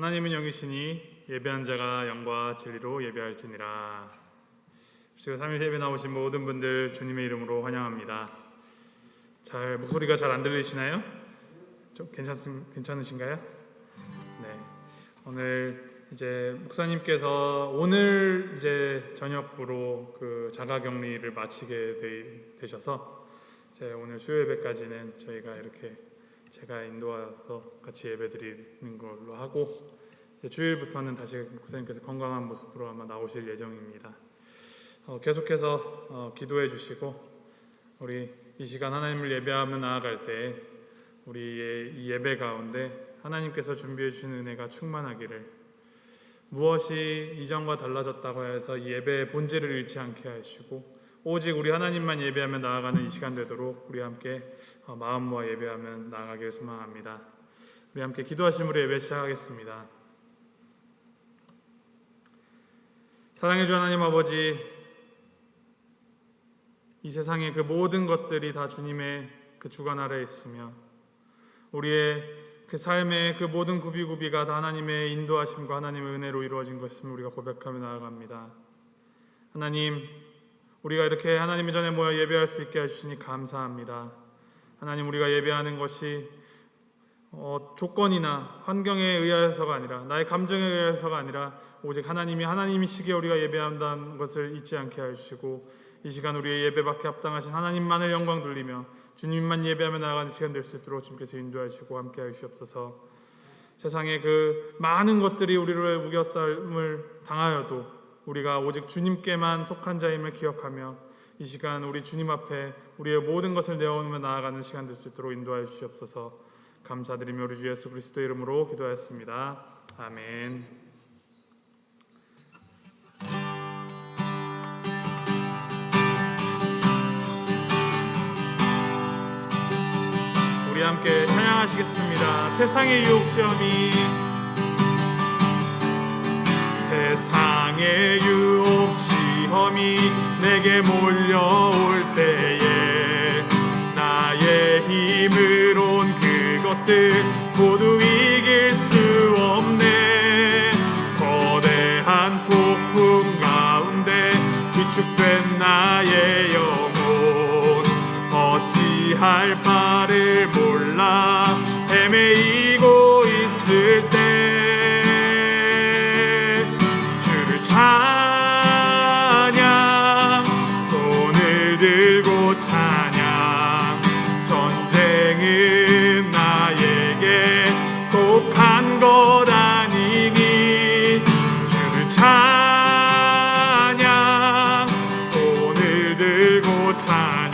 하나님은 영이시니 예배한 자가 영과 진리로 예배할지니라. 지금 3일 예배 나오신 모든 분들 주님의 이름으로 환영합니다. 목소리가 잘 안 들리시나요? 좀 괜찮으신가요? 네. 오늘 이제 목사님께서 오늘 이제 저녁부로 그 자가격리를 마치게 되셔서 오늘 수요 예배까지는 저희가 이렇게 제가 인도와서 같이 예배드리는 걸로 하고 주일부터는 다시 목사님께서 건강한 모습으로 아마 나오실 예정입니다. 계속해서 기도해 주시고 우리 이 시간 하나님을 예배하며 나아갈 때 우리의 이 예배 가운데 하나님께서 준비해 주신 은혜가 충만하기를, 무엇이 이전과 달라졌다고 해서 이 예배의 본질을 잃지 않게 하시고 오직 우리 하나님만 예배하며 나아가는 이 시간 되도록 우리 함께 마음 모아 예배하며 나아가기를 소망합니다. 우리 함께 기도하심으로 예배 시작하겠습니다. 사랑해 주 하나님 아버지, 이 세상의 그 모든 것들이 다 주님의 그 주관 아래에 있으며 우리의 그 삶의 그 모든 구비구비가 다 하나님의 인도하심과 하나님의 은혜로 이루어진 것임을 우리가 고백하며 나아갑니다. 하나님, 우리가 이렇게 하나님 전에 모여 예배할 수 있게 해주시니 감사합니다. 하나님, 우리가 예배하는 것이 조건이나 환경에 의하여서가 아니라 나의 감정에 의하여서가 아니라 오직 하나님이 하나님이시기에 우리가 예배한다는 것을 잊지 않게 해주시고 이 시간 우리의 예배받게 합당하신 하나님만을 영광 돌리며 주님만 예배하며 나아가는 시간 될 수 있도록 주님께서 인도하시고 함께 하시옵소서. 세상의 그 많은 것들이 우리를 우겨싸움을 당하여도 우리가 오직 주님께만 속한 자임을 기억하며 이 시간 우리 주님 앞에 우리의 모든 것을 내어놓으며 나아가는 시간 될 수 있도록 인도하여 주시옵소서. 감사드리며 우리 주 예수 그리스도의 이름으로 기도하였습니다. 아멘. 우리 함께 찬양하시겠습니다. 세상의 유혹 시험이, 세상의 유혹 시험이 내게 몰려올 때에 나의 힘으론 그것들 모두 이길 수 없네. 거대한 폭풍 가운데 위축된 나의 영혼, 어찌할 바를 몰라 헤매이고 있을 때 주를 찬양, 손을 들고 찬양. 전쟁은 나에게 속한 것 아니니 주를 찬양, 손을 들고 찬양.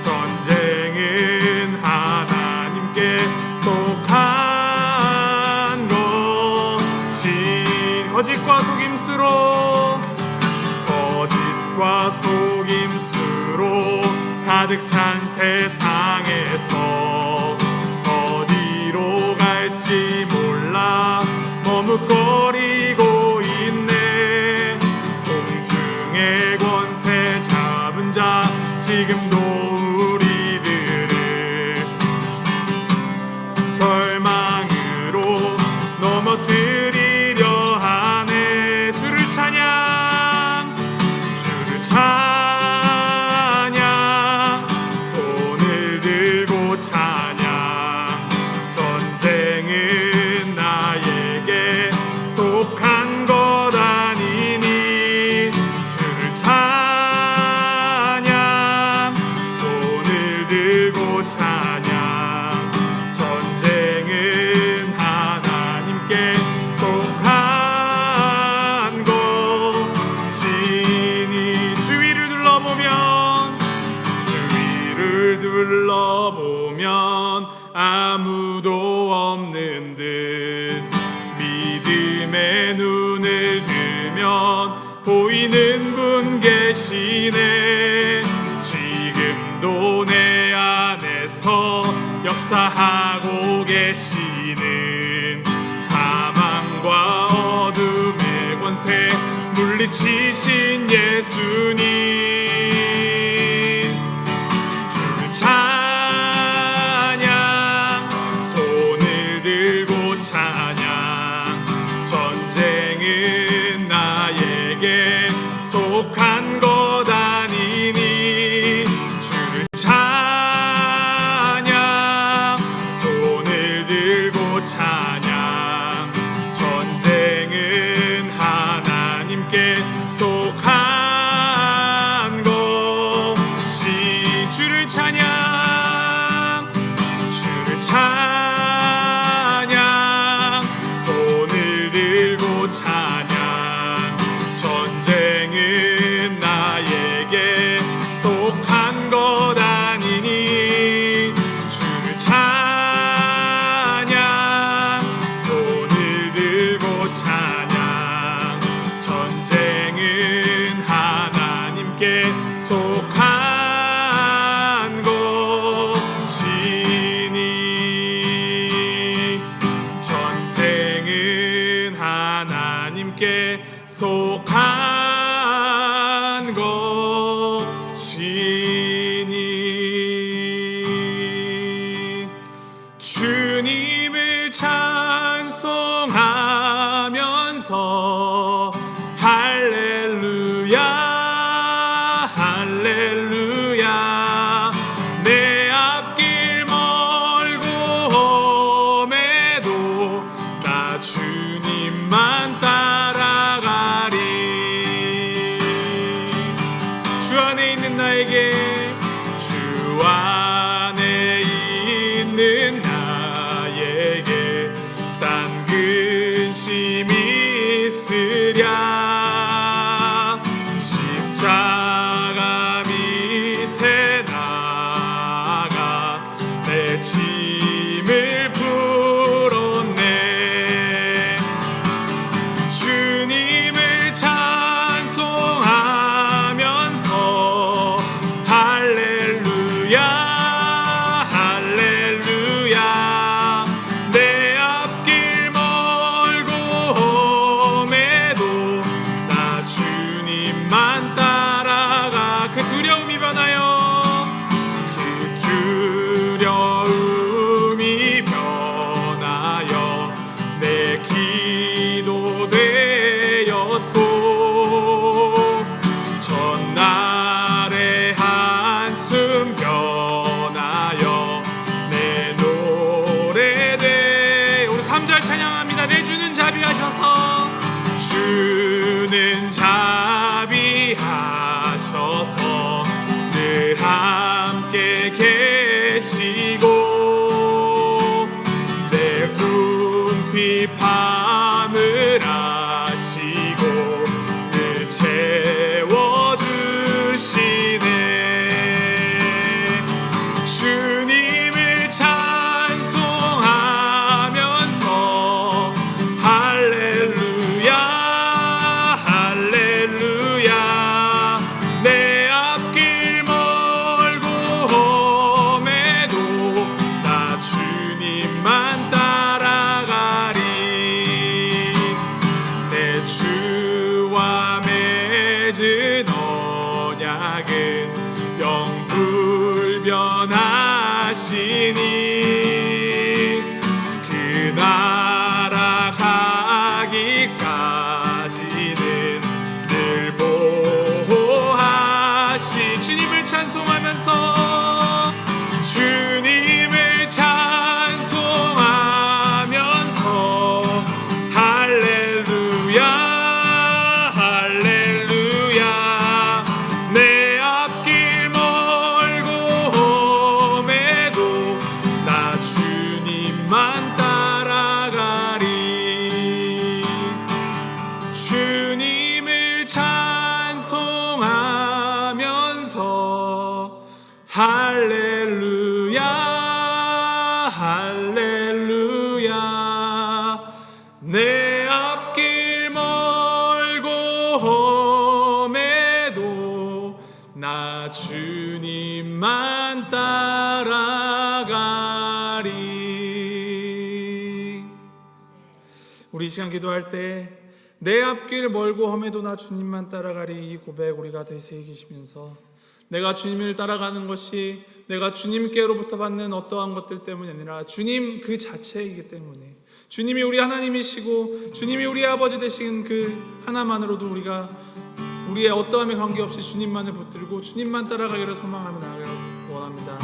전쟁은 하나님께 속한 것이 거짓과 속임수로 가득 찬 세상에서 어디로 갈지 몰라 머뭇거리고 있네. 공중의 권세 잡은 자 지금도 우리들을 절망으로 넘어뜨리려 하네. 주를 찬양, 주를 찬양, 손을 들고 찬양. 전쟁은 나에게 속한 것 아니니 주를 찬양, 손을 들고 찬양. 전쟁은 하나님께 속한 것이니 주위를 둘러보면 아무도 없는 듯 믿음의 눈을 들면 보이는 분 계시네. 지금도 내 안에서 역사하고 계시는 사망과 어둠의 권세 물리치신 예수님. 주를 찬양, 손을 들고 찬양. 주를 찬양, 주를 찬양, 손을 들고 찬양. 전쟁은 나에게 속한 것 아니니 주를 찬양, 손을 들고 찬양. 전쟁은 하나님께 속한 것이니, 전쟁은 하나님께 속한 것이니. 주님을 찬송하면서 할렐루야 할렐루야. 내 앞길 멀고 험해도 나 주님만 따라가리. 주 안에 있는 나에게, 주 안에 있는 나에게 딴 근심이 있으랴. 십자가 밑에 나가 내 짐을 풀었네. 주님을 찬송하면서 할렐루야 할렐루야. 내 앞길 멀고 험해도 나 주님만 따라가. 그 두려움이 변하여, 그 두려움이 변하여 내 기도 되었고, 전날의 한숨 변하여 내 노래 돼. 우리 3절 찬양합니다. 내 주는 자비하셔서, 주는 자비하셔서 늘 함께 계시고, 내 궁핍 밤을 아시고 늘 채워주시네. 주님을 찬송하면서 할렐루야 할렐루야. 내 앞길 멀고 험해도 나 주님만 따라가리. 내 주와 맺은 언약은 영불변하시니, 그 나라 가기까지는 늘 보호하시. 주님을 찬송하면서, 주님을 찬송하면서 할렐루야 할렐루야. 내 앞길 멀고 험해도 나 주님만 따라가리. 주님을 찬송하면서 할렐루야 할렐루야. 내 앞길 멀고 험해도 나 주님만 따라가리. 우리 이 시간 기도할 때 내 앞길 멀고 험해도 나 주님만 따라가리, 이 고백 우리가 되새기시면서, 내가 주님을 따라가는 것이 내가 주님께로부터 받는 어떠한 것들 때문이 아니라 주님 그 자체이기 때문에, 주님이 우리 하나님이시고 주님이 우리 아버지 되신 그 하나만으로도 우리가 우리의 어떠함에 관계없이 주님만을 붙들고 주님만 따라가기를 소망하며 나아가기를 원합니다.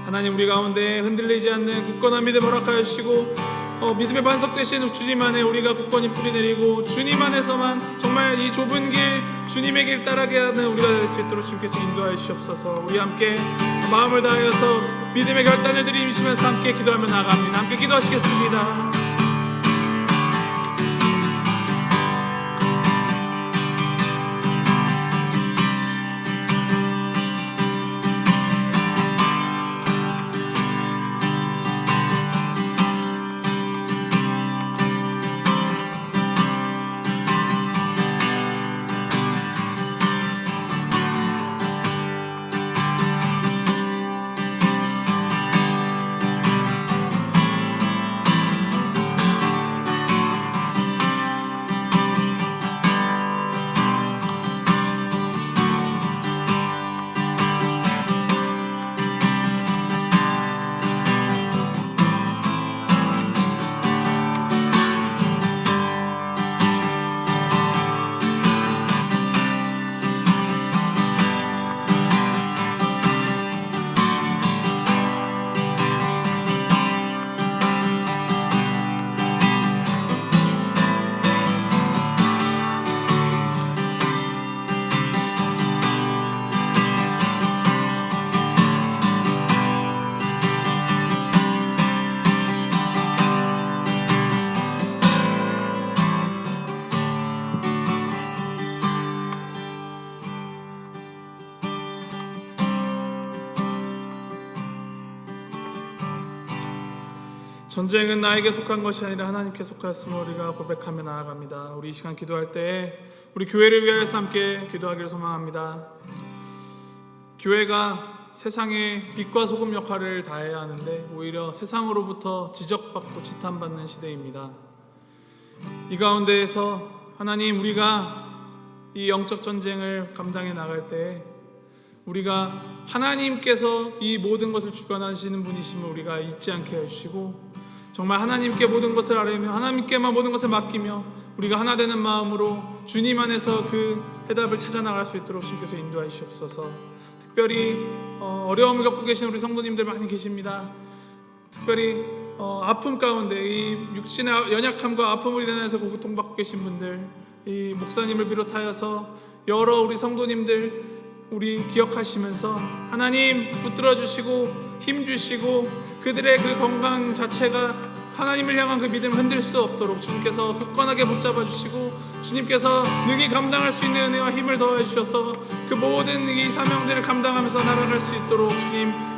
하나님, 우리 가운데 흔들리지 않는 굳건한 믿음 허락하여 주시고, 믿음의 반석 되신 주님 안에 우리가 굳건히 뿌리내리고 주님 안에서만 정말 이 좁은 길, 주님의 길 따라가게 하는 우리가 될 수 있도록 주님께서 인도하여 주시옵소서. 우리 함께 마음을 다하여서 믿음의 결단을 들이시면서 함께 기도하며 나아갑니다. 함께 기도하시겠습니다. 전쟁은 나에게 속한 것이 아니라 하나님께 속하였음을 우리가 고백하며 나아갑니다. 우리 이 시간 기도할 때 우리 교회를 위하여서 함께 기도하기를 소망합니다. 교회가 세상의 빛과 소금 역할을 다해야 하는데 오히려 세상으로부터 지적받고 지탄받는 시대입니다. 이 가운데에서 하나님, 우리가 이 영적 전쟁을 감당해 나갈 때 우리가 하나님께서 이 모든 것을 주관하시는 분이심을 우리가 잊지 않게 해주시고, 정말 하나님께 모든 것을 아뢰며 하나님께만 모든 것을 맡기며 우리가 하나 되는 마음으로 주님 안에서 그 해답을 찾아 나갈 수 있도록 주님께서 인도해 주시옵소서. 특별히 어려움을 겪고 계신 우리 성도님들 많이 계십니다. 특별히 아픔 가운데 이 육신의 연약함과 아픔을 인해서 고통받고 계신 분들, 이 목사님을 비롯하여서 여러 우리 성도님들 우리 기억하시면서 하나님 붙들어 주시고 힘 주시고 그들의 그 건강 자체가 하나님을 향한 그 믿음을 흔들 수 없도록 주님께서 굳건하게 붙잡아 주시고, 주님께서 능히 감당할 수 있는 은혜와 힘을 더해 주셔서 그 모든 이 사명들을 감당하면서 날아갈 수 있도를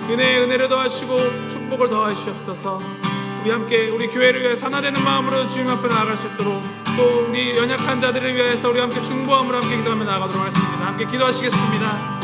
은혜를 더하시고 축복을 더해 주시옵소서. 우리 함께 우리 교회를 위해 하나 되는 마음으로 주님 앞에 나아갈 수 있도록, 또 우리 연약한 자들을 위해서 우리 함께 중보함으로 함께 기도하며 나아가도록 하겠습니다. 함께 기도하시겠습니다.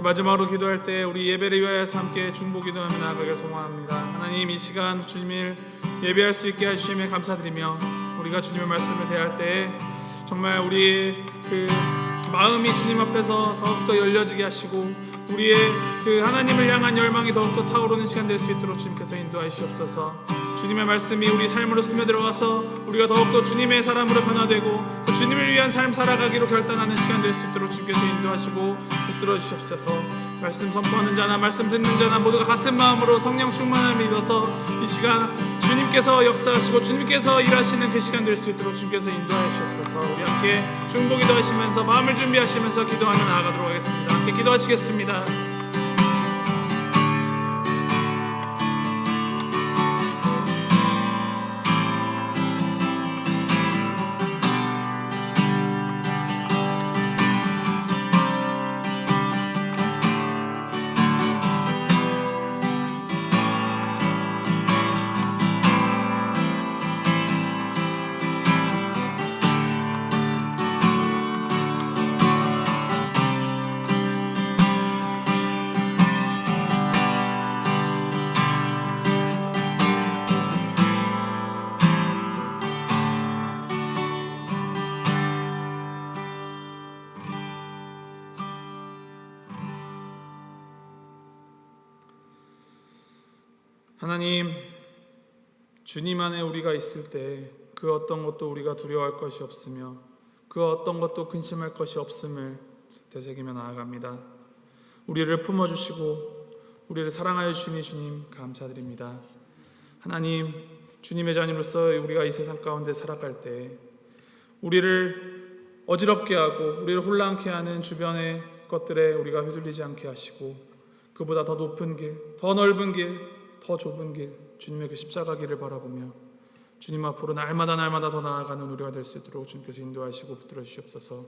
마지막으로 기도할 때 우리 예배를 위하여서 함께 중보 기도하며 나아가길 소망합니다. 하나님, 이 시간 주님을 예배할 수 있게 해주심에 감사드리며, 우리가 주님의 말씀을 대할 때 정말 우리의 그 마음이 주님 앞에서 더욱더 열려지게 하시고 우리의 그 하나님을 향한 열망이 더욱더 타오르는 시간 될 수 있도록 주님께서 인도하여 주시옵소서. 주님의 말씀이 우리 삶으로 스며들어가서 우리가 더욱더 주님의 사람으로 변화되고 또 주님을 위한 삶 살아가기로 결단하는 시간 될 수 있도록 주님께서 인도하시고 붙들어 주시옵소서. 말씀 선포하는 자나 말씀 듣는 자나 모두가 같은 마음으로 성령 충만함을 입어서 이 시간 주님께서 역사하시고 주님께서 일하시는 그 시간 될 수 있도록 주님께서 인도하여 주옵소서. 우리 함께 중보 기도하시면서 마음을 준비하시면서 기도하며 나아가도록 하겠습니다. 함께 기도하시겠습니다. 하나님, 주님 안에 우리가 있을 때 그 어떤 것도 우리가 두려워할 것이 없으며 그 어떤 것도 근심할 것이 없음을 되새기며 나아갑니다. 우리를 품어주시고 우리를 사랑하여 주시니 주님 감사드립니다. 하나님, 주님의 자녀로서 우리가 이 세상 가운데 살아갈 때 우리를 어지럽게 하고 우리를 혼란케 하는 주변의 것들에 우리가 휘둘리지 않게 하시고 그보다 더 높은 길, 더 넓은 길, 더 좁은 길, 주님의 그 십자가 길을 바라보며 주님 앞으로 날마다 더 나아가는 우리가 될 수 있도록 주님께서 인도하시고 붙들어 주시옵소서.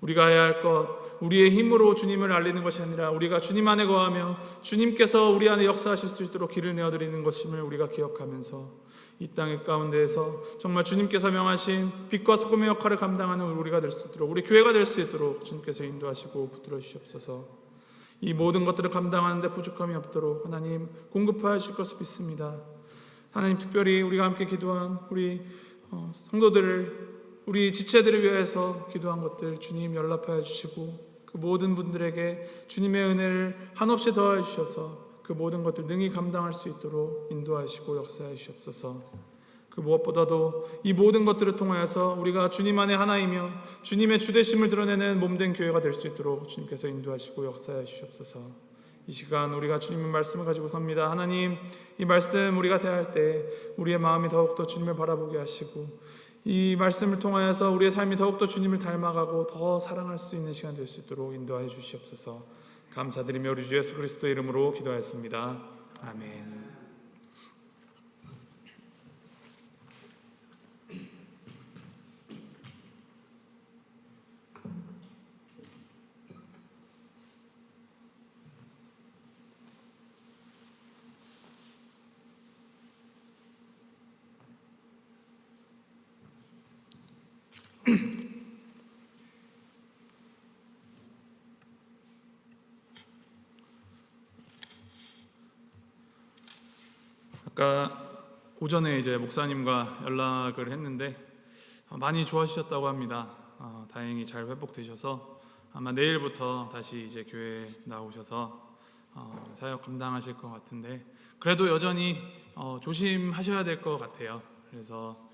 우리가 해야 할 것, 우리의 힘으로 주님을 알리는 것이 아니라 우리가 주님 안에 거하며 주님께서 우리 안에 역사하실 수 있도록 길을 내어드리는 것임을 우리가 기억하면서 이 땅의 가운데에서 정말 주님께서 명하신 빛과 소금의 역할을 감당하는 우리가 될 수 있도록, 우리 교회가 될 수 있도록 주님께서 인도하시고 붙들어 주시옵소서. 이 모든 것들을 감당하는데 부족함이 없도록 하나님 공급하여 주실 것을 믿습니다. 하나님, 특별히 우리가 함께 기도한 우리 성도들을, 우리 지체들을 위해서 기도한 것들 주님 연락하여 주시고 그 모든 분들에게 주님의 은혜를 한없이 더하여 주셔서 그 모든 것들 능히 감당할 수 있도록 인도하시고 역사하여 주시옵소서. 그 무엇보다도 이 모든 것들을 통하여서 우리가 주님 안에 하나이며 주님의 주되심을 드러내는 몸된 교회가 될 수 있도록 주님께서 인도하시고 역사하여 주시옵소서. 이 시간 우리가 주님의 말씀을 가지고 섭니다. 하나님, 이 말씀 우리가 대할 때 우리의 마음이 더욱더 주님을 바라보게 하시고 이 말씀을 통하여서 우리의 삶이 더욱더 주님을 닮아가고 더 사랑할 수 있는 시간 될 수 있도록 인도하여 주시옵소서. 감사드리며 우리 주 예수 그리스도의 이름으로 기도하였습니다. 아멘. 아까 오전에 이제 목사님과 연락을 했는데 많이 좋아지셨다고 합니다. 다행히 잘 회복되셔서 아마 내일부터 다시 이제 교회에 나오셔서 사역 감당하실 것 같은데 그래도 여전히 조심하셔야 될 것 같아요. 그래서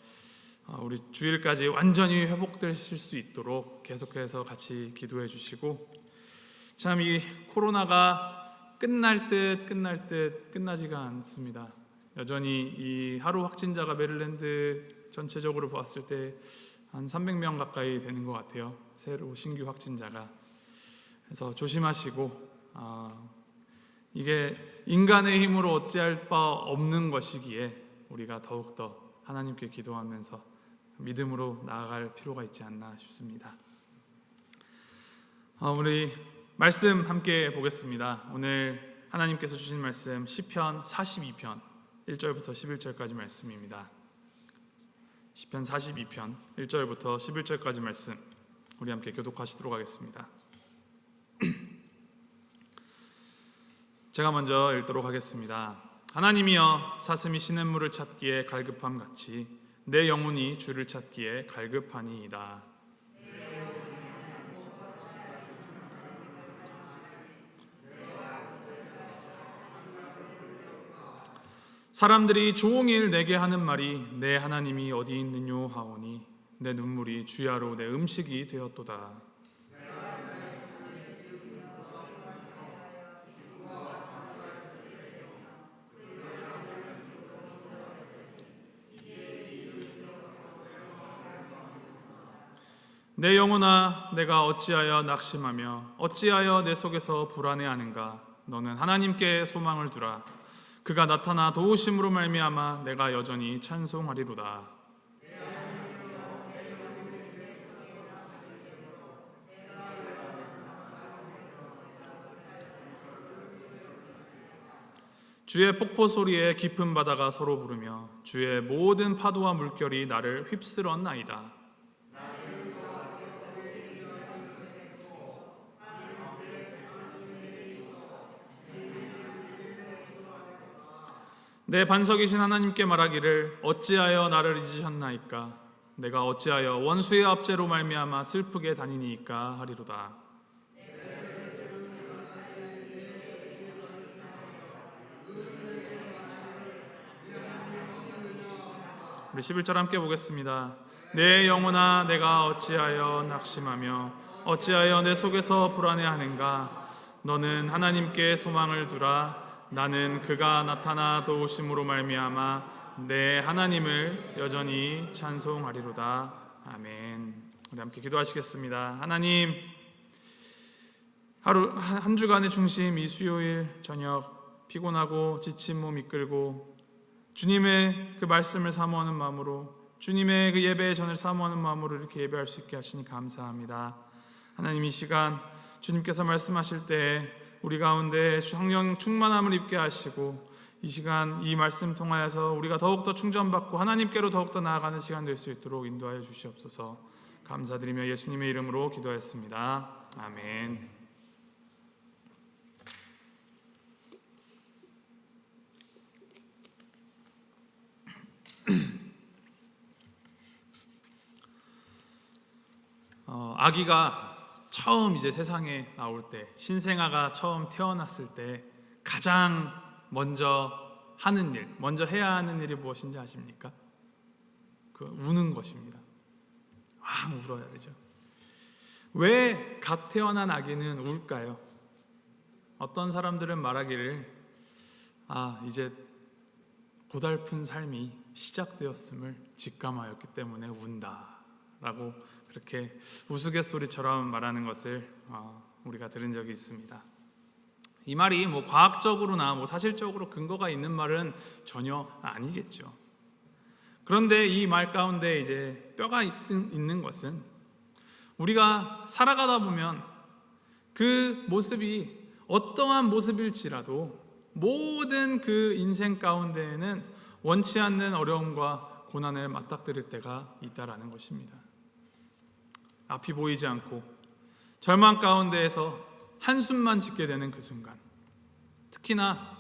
우리 주일까지 완전히 회복되실 수 있도록 계속해서 같이 기도해 주시고, 참 이 코로나가 끝날 듯 끝나지가 않습니다. 여전히 이 하루 확진자가 메릴랜드 전체적으로 보았을 때 한 300명 가까이 되는 것 같아요. 새로 신규 확진자가. 그래서 조심하시고 이게 인간의 힘으로 어찌할 바 없는 것이기에 우리가 더욱더 하나님께 기도하면서 믿음으로 나아갈 필요가 있지 않나 싶습니다. 우리 말씀 함께 보겠습니다. 오늘 하나님께서 주신 말씀 시편 42편 1절부터 11절까지 말씀입니다. 시편 42편 1절부터 11절까지 말씀 우리 함께 교독하시도록 하겠습니다. 제가 먼저 읽도록 하겠습니다. 하나님이여, 사슴이 시냇물을 찾기에 갈급함 같이 내 영혼이 주를 찾기에 갈급하니이다. 사람들이 종일 내게 하는 말이 내 하나님이 어디 있느뇨 하오니 내 눈물이 주야로 내 음식이 되었도다. 내 영혼아, 내가 어찌하여 낙심하며 어찌하여 내 속에서 불안해하는가. 너는 하나님께 소망을 두라. 그가 나타나 도우심으로 말미암아 내가 여전히 찬송하리로다. 주의 폭포 소리에 깊은 바다가 서로 부르며 주의 모든 파도와 물결이 나를 휩쓸었나이다. 내 반석이신 하나님께 말하기를 어찌하여 나를 잊으셨나이까. 내가 어찌하여 원수의 압제로 말미암아 슬프게 다니니이까 하리로다. 우리 11절 함께 보겠습니다. 내 영혼아 내가 어찌하여 낙심하며 어찌하여 내 속에서 불안해하는가. 너는 하나님께 소망을 두라. 나는 그가 나타나 도우심으로 말미암아 내 하나님을 여전히 찬송하리로다. 아멘. 우리 함께 기도하시겠습니다. 하나님, 하루 한 주간의 중심, 이 수요일 저녁 피곤하고 지친 몸 이끌고 주님의 그 말씀을 사모하는 마음으로, 주님의 그 예배의 전을 사모하는 마음으로 이렇게 예배할 수 있게 하시니 감사합니다. 하나님, 이 시간 주님께서 말씀하실 때 우리 가운데 성령 충만함을 입게 하시고, 이 시간 이 말씀 통하여서 우리가 더욱더 충전받고 하나님께로 더욱더 나아가는 시간 될 수 있도록 인도하여 주시옵소서. 감사드리며 예수님의 이름으로 기도하였습니다. 아멘. 아기가 처음 이제 세상에 나올 때, 신생아가 처음 태어났을 때 가장 먼저 하는 일, 먼저 해야 하는 일이 무엇인지 아십니까? 우는 것입니다. 울어야 되죠. 왜 갓 태어난 아기는 울까요? 어떤 사람들은 말하기를 이제 고달픈 삶이 시작되었음을 직감하였기 때문에 운다라고 그렇게 우스갯소리처럼 말하는 것을 우리가 들은 적이 있습니다. 이 말이 과학적으로나 사실적으로 근거가 있는 말은 전혀 아니겠죠. 그런데 이 말 가운데 이제 뼈가 있는 것은, 우리가 살아가다 보면 그 모습이 어떠한 모습일지라도 모든 그 인생 가운데에는 원치 않는 어려움과 고난을 맞닥뜨릴 때가 있다라는 것입니다. 앞이 보이지 않고 절망 가운데에서 한숨만 짓게 되는 그 순간, 특히나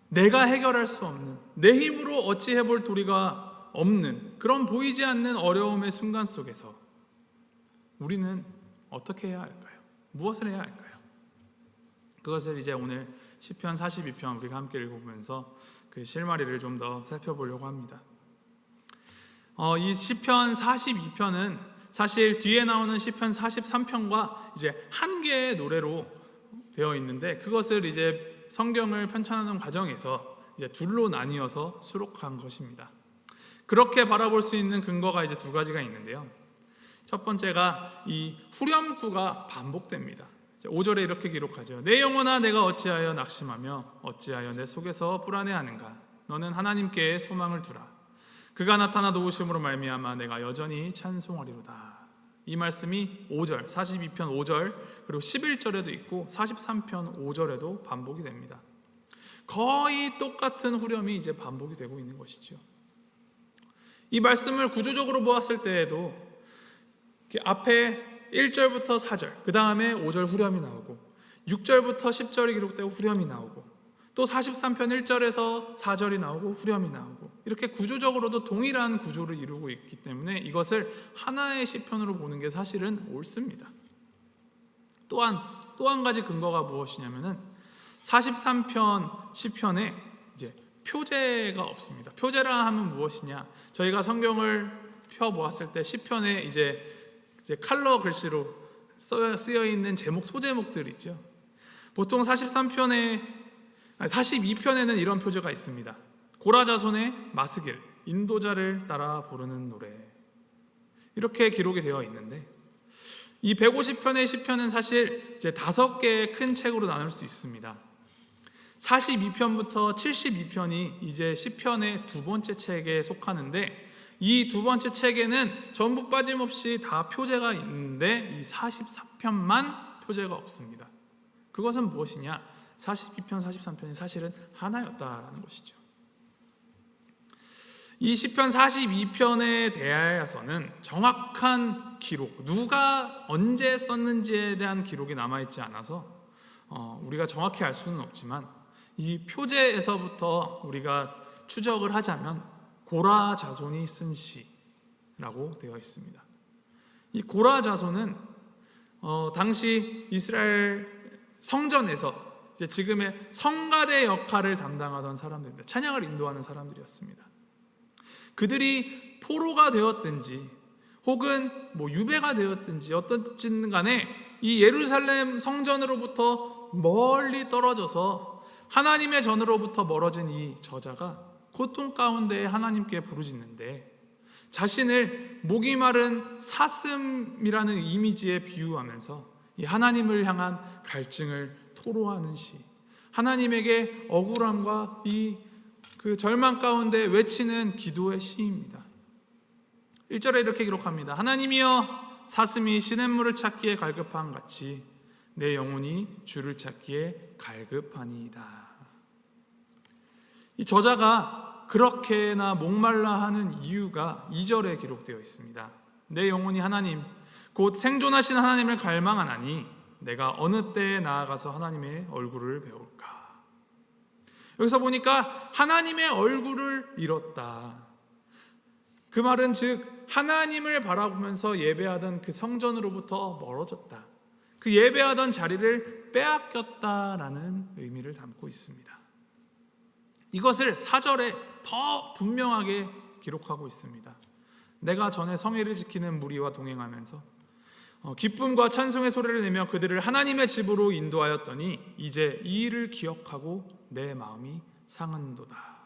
내가 해결할 수 없는, 내 힘으로 어찌 해볼 도리가 없는 그런 보이지 않는 어려움의 순간 속에서 우리는 어떻게 해야 할까요? 무엇을 해야 할까요? 그것을 이제 오늘 시편 42편 우리가 함께 읽어보면서 그 실마리를 좀 더 살펴보려고 합니다. 이 시편 42편은 사실 뒤에 나오는 시편 43편과 이제 한 개의 노래로 되어 있는데, 그것을 이제 성경을 편찬하는 과정에서 이제 둘로 나뉘어서 수록한 것입니다. 그렇게 바라볼 수 있는 근거가 이제 두 가지가 있는데요. 첫 번째가 이 후렴구가 반복됩니다. 5절에 이렇게 기록하죠. 내 영혼아 내가 어찌하여 낙심하며 어찌하여 내 속에서 불안해하는가. 너는 하나님께 소망을 두라. 그가 나타나 도우심으로 말미암아 내가 여전히 찬송하리로다. 이 말씀이 5절, 42편 5절 그리고 11절에도 있고 43편 5절에도 반복이 됩니다. 거의 똑같은 후렴이 이제 반복이 되고 있는 것이죠. 이 말씀을 구조적으로 보았을 때에도 앞에 1절부터 4절, 그 다음에 5절 후렴이 나오고 6절부터 10절이 기록되고 후렴이 나오고 또 43편 1절에서 4절이 나오고 후렴이 나오고, 이렇게 구조적으로도 동일한 구조를 이루고 있기 때문에 이것을 하나의 시편으로 보는 게 사실은 옳습니다. 또한 또 한 가지 근거가 무엇이냐면은 43편 시편에 이제 표제가 없습니다. 표제라 하면 무엇이냐? 저희가 성경을 펴 보았을 때 시편에 이제 칼러 글씨로 쓰여 있는 제목, 소제목들 있죠. 보통 42편에는 이런 표제가 있습니다. 고라 자손의 마스길, 인도자를 따라 부르는 노래, 이렇게 기록이 되어 있는데, 이 150편의 시편은 사실 이제 5개의 큰 책으로 나눌 수 있습니다. 42편부터 72편이 이제 시편의 두 번째 책에 속하는데, 이 두 번째 책에는 전부 빠짐없이 다 표제가 있는데 이 44편만 표제가 없습니다. 그것은 무엇이냐? 42편, 43편이 사실은 하나였다라는 것이죠. 이 시편 42편에 대하여서는 정확한 기록, 누가 언제 썼는지에 대한 기록이 남아있지 않아서 우리가 정확히 알 수는 없지만, 이 표제에서부터 우리가 추적을 하자면 고라 자손이 쓴 시라고 되어 있습니다. 이 고라 자손은 당시 이스라엘 성전에서 이제 지금의 성가대 역할을 담당하던 사람들입니다. 찬양을 인도하는 사람들이었습니다. 그들이 포로가 되었든지 혹은 유배가 되었든지 어떻든 간에 이 예루살렘 성전으로부터 멀리 떨어져서 하나님의 전으로부터 멀어진 이 저자가 고통 가운데 하나님께 부르짖는데 자신을 목이 마른 사슴이라는 이미지에 비유하면서 이 하나님을 향한 갈증을 토로하는 시, 하나님에게 억울함과 그 절망 가운데 외치는 기도의 시입니다. 1절에 이렇게 기록합니다. 하나님이여, 사슴이 시냇물을 찾기에 갈급한 같이 내 영혼이 주를 찾기에 갈급하니이다. 이 저자가 그렇게나 목말라 하는 이유가 2절에 기록되어 있습니다. 내 영혼이 하나님, 곧 생존하신 하나님을 갈망하나니 내가 어느 때에 나아가서 하나님의 얼굴을 배울까. 여기서 보니까 하나님의 얼굴을 잃었다. 그 말은 즉 하나님을 바라보면서 예배하던 그 성전으로부터 멀어졌다. 그 예배하던 자리를 빼앗겼다라는 의미를 담고 있습니다. 이것을 4절에 더 분명하게 기록하고 있습니다. 내가 전에 성회를 지키는 무리와 동행하면서 기쁨과 찬송의 소리를 내며 그들을 하나님의 집으로 인도하였더니 이제 이 일을 기억하고 내 마음이 상한도다.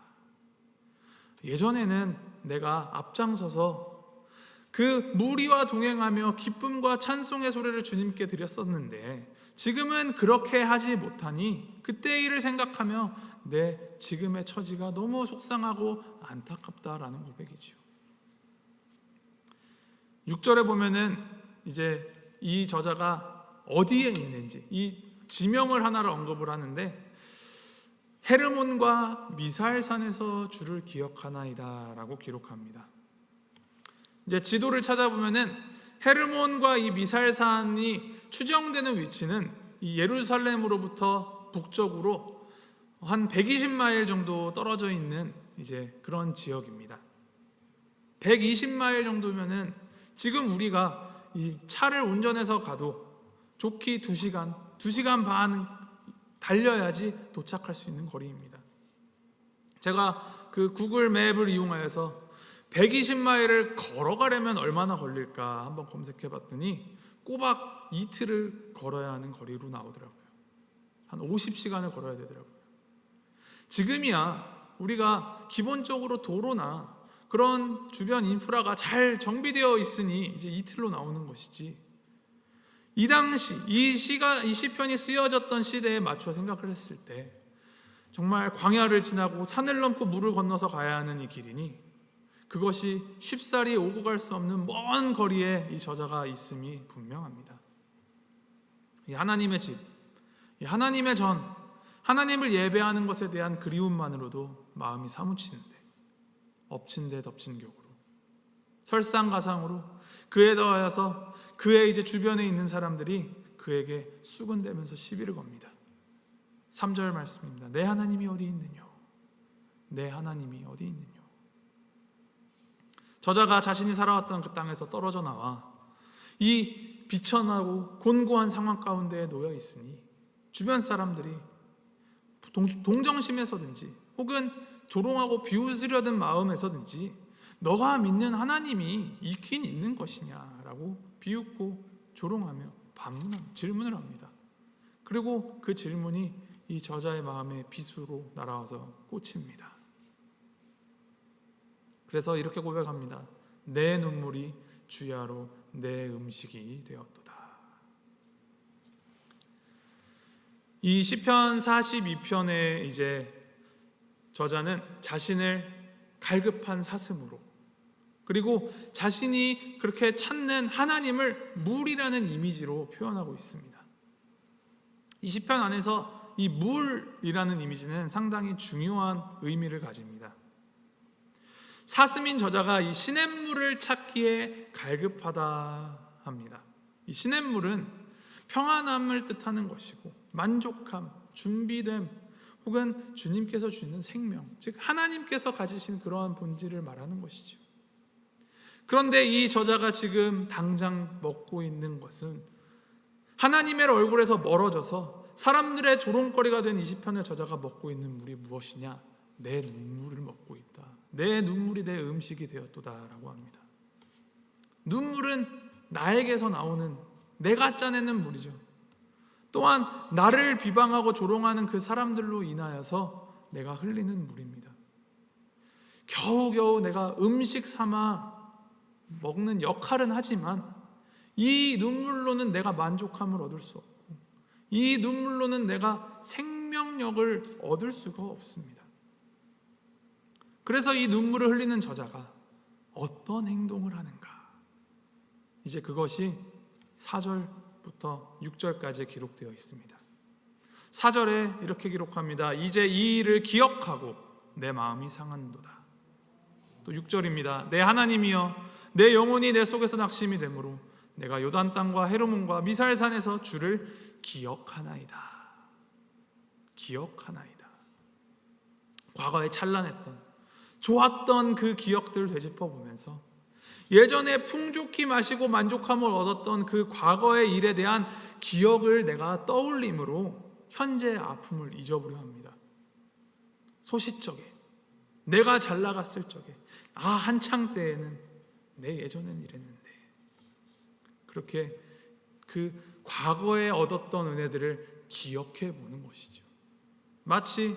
예전에는 내가 앞장서서 그 무리와 동행하며 기쁨과 찬송의 소리를 주님께 드렸었는데 지금은 그렇게 하지 못하니 그때의 일을 생각하며 내 지금의 처지가 너무 속상하고 안타깝다라는 고백이죠. 6절에 보면은 이제 이 저자가 어디에 있는지 이 지명을 하나를 언급을 하는데 헤르몬과 미사엘산에서 주를 기억하나이다 라고 기록합니다. 이제 지도를 찾아보면은 헤르몬과 이 미사엘산이 추정되는 위치는 이 예루살렘으로부터 북쪽으로 한 120마일 정도 떨어져 있는 이제 그런 지역입니다. 120마일 정도면은 지금 우리가 이 차를 운전해서 가도 좋기 2시간 반 달려야지 도착할 수 있는 거리입니다. 제가 그 구글 맵을 이용하여서 120마일을 걸어가려면 얼마나 걸릴까 한번 검색해 봤더니 꼬박 이틀을 걸어야 하는 거리로 나오더라고요. 한 50시간을 걸어야 되더라고요. 지금이야 우리가 기본적으로 도로나 그런 주변 인프라가 잘 정비되어 있으니 이제 이틀로 나오는 것이지, 이 당시 이 시편이 쓰여졌던 시대에 맞춰 생각을 했을 때 정말 광야를 지나고 산을 넘고 물을 건너서 가야 하는 이 길이니 그것이 쉽사리 오고 갈 수 없는 먼 거리에 이 저자가 있음이 분명합니다. 이 하나님의 집, 이 하나님의 전, 하나님을 예배하는 것에 대한 그리움만으로도 마음이 사무치는데 엎친 데 덮친 격으로 설상가상으로 그에 더하여서 그의 이제 주변에 있는 사람들이 그에게 수군대면서 시비를 겁니다. 3절 말씀입니다. 내 하나님이 어디 있느냐? 내 하나님이 어디 있느냐? 저자가 자신이 살아왔던 그 땅에서 떨어져 나와 이 비천하고 곤고한 상황 가운데 놓여 있으니 주변 사람들이 동정심에서든지 혹은 조롱하고 비웃으려는 마음에서든지 너가 믿는 하나님이 있긴 있는 것이냐라고 비웃고 조롱하며 질문을 합니다. 그리고 그 질문이 이 저자의 마음에 비수로 날아와서 꽂힙니다. 그래서 이렇게 고백합니다. 내 눈물이 주야로 내 음식이 되었도다. 이 시편 42편의 이제 저자는 자신을 갈급한 사슴으로, 그리고 자신이 그렇게 찾는 하나님을 물이라는 이미지로 표현하고 있습니다. 이 시편 안에서 이 물이라는 이미지는 상당히 중요한 의미를 가집니다. 사슴인 저자가 이 시냇물을 찾기에 갈급하다 합니다. 이 시냇물은 평안함을 뜻하는 것이고 만족함, 준비됨, 혹은 주님께서 주시는 생명, 즉 하나님께서 가지신 그러한 본질을 말하는 것이죠. 그런데 이 저자가 지금 당장 먹고 있는 것은 하나님의 얼굴에서 멀어져서 사람들의 조롱거리가 된 이 시편의 저자가 먹고 있는 물이 무엇이냐? 내 눈물을 먹고 있다. 내 눈물이 내 음식이 되었도다라고 합니다. 눈물은 나에게서 나오는, 내가 짜내는 물이죠. 또한 나를 비방하고 조롱하는 그 사람들로 인하여서 내가 흘리는 물입니다. 겨우겨우 내가 음식 삼아 먹는 역할은 하지만 이 눈물로는 내가 만족함을 얻을 수 없고 이 눈물로는 내가 생명력을 얻을 수가 없습니다. 그래서 이 눈물을 흘리는 저자가 어떤 행동을 하는가? 이제 그것이 4절부터 6절까지 기록되어 있습니다. 4절에 이렇게 기록합니다. 이제 이 일을 기억하고 내 마음이 상한도다. 또 6절입니다. 내 하나님이여, 내 영혼이 내 속에서 낙심이 되므로 내가 요단 땅과 헤르몬과 미살산에서 주를 기억하나이다. 기억하나이다. 과거에 찬란했던, 좋았던 그 기억들을 되짚어보면서 예전에 풍족히 마시고 만족함을 얻었던 그 과거의 일에 대한 기억을 내가 떠올림으로 현재의 아픔을 잊어보려 합니다. 소시적에, 내가 잘 나갔을 적에, 한창 때에는 내 예전엔 이랬는데, 그렇게 그 과거에 얻었던 은혜들을 기억해 보는 것이죠. 마치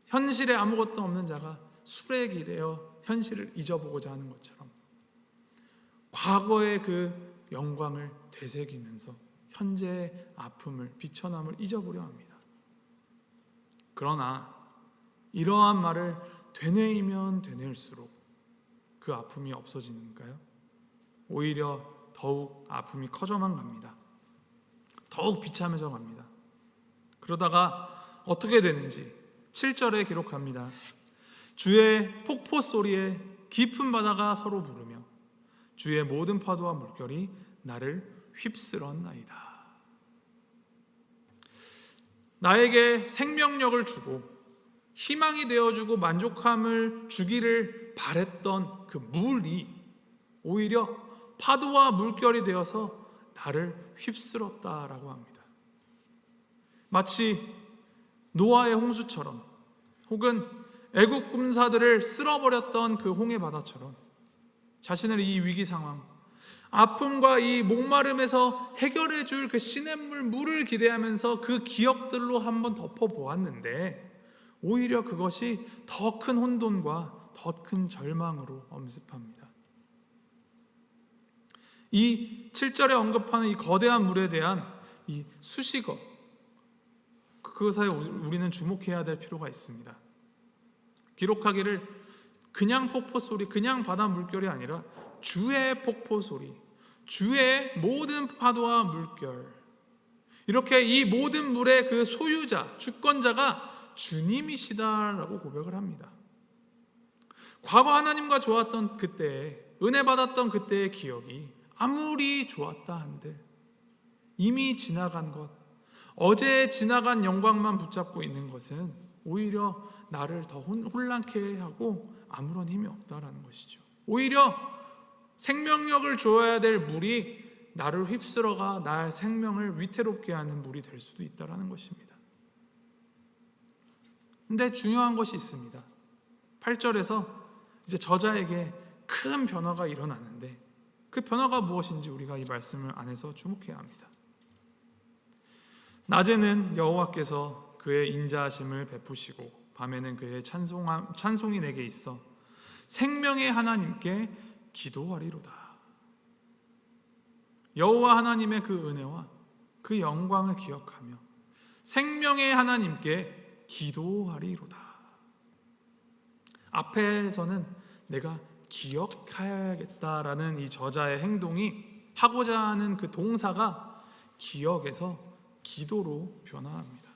현실에 아무것도 없는 자가 술에 기대어 현실을 잊어보고자 하는 것처럼 과거의 그 영광을 되새기면서 현재의 아픔을, 비천함을 잊어보려 합니다. 그러나 이러한 말을 되뇌이면 되뇌일수록 그 아픔이 없어지는가요? 오히려 더욱 아픔이 커져만 갑니다. 더욱 비참해져 갑니다. 그러다가 어떻게 되는지 7절에 기록합니다. 주의 폭포 소리에 깊은 바다가 서로 부르며 주의 모든 파도와 물결이 나를 휩쓸었나이다. 나에게 생명력을 주고 희망이 되어주고 만족함을 주기를 바랬던 그 물이 오히려 파도와 물결이 되어서 나를 휩쓸었다라고 합니다. 마치 노아의 홍수처럼 혹은 애국 군사들을 쓸어버렸던 그 홍해 바다처럼 자신을 이 위기 상황, 아픔과 이 목마름에서 해결해 줄 그 시냇물 물을 기대하면서 그 기억들로 한번 덮어보았는데 오히려 그것이 더 큰 혼돈과 더 큰 절망으로 엄습합니다. 이 7절에 언급하는 이 거대한 물에 대한 이 수식어, 그것에 우리는 주목해야 될 필요가 있습니다. 기록하기를 그냥 폭포 소리, 그냥 바다 물결이 아니라 주의 폭포 소리, 주의 모든 파도와 물결, 이렇게 이 모든 물의 그 소유자, 주권자가 주님이시다라고 고백을 합니다. 과거 하나님과 좋았던 그때에, 은혜 받았던 그때의 기억이 아무리 좋았다 한들 이미 지나간 것, 어제 지나간 영광만 붙잡고 있는 것은 오히려 나를 더 혼란케 하고 아무런 힘이 없다라는 것이죠. 오히려 생명력을 줘야 될 물이 나를 휩쓸어가 나의 생명을 위태롭게 하는 물이 될 수도 있다라는 것입니다. 근데 중요한 것이 있습니다. 8절에서 이제 저자에게 큰 변화가 일어나는데 그 변화가 무엇인지 우리가 이 말씀을 안에서 주목해야 합니다. 낮에는 여호와께서 그의 인자하심을 베푸시고 밤에는 그의 찬송이 내게 있어 생명의 하나님께 기도하리로다. 여호와 하나님의 그 은혜와 그 영광을 기억하며 생명의 하나님께 기도하리로다. 앞에서는 내가 기억해야겠다라는 이 저자의 행동이 하고자 하는 그 동사가 기억에서 기도로 변화합니다.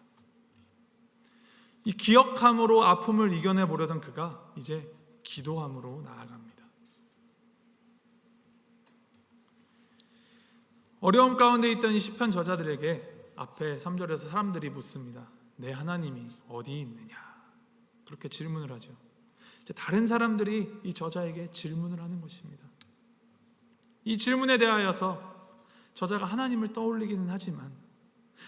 이 기억함으로 아픔을 이겨내 보려던 그가 이제 기도함으로 나아갑니다. 어려움 가운데 있던 이 시편 저자들에게 앞에 3절에서 사람들이 묻습니다. 내 하나님이 어디 있느냐? 그렇게 질문을 하죠. 이제 다른 사람들이 이 저자에게 질문을 하는 것입니다. 이 질문에 대하여서 저자가 하나님을 떠올리기는 하지만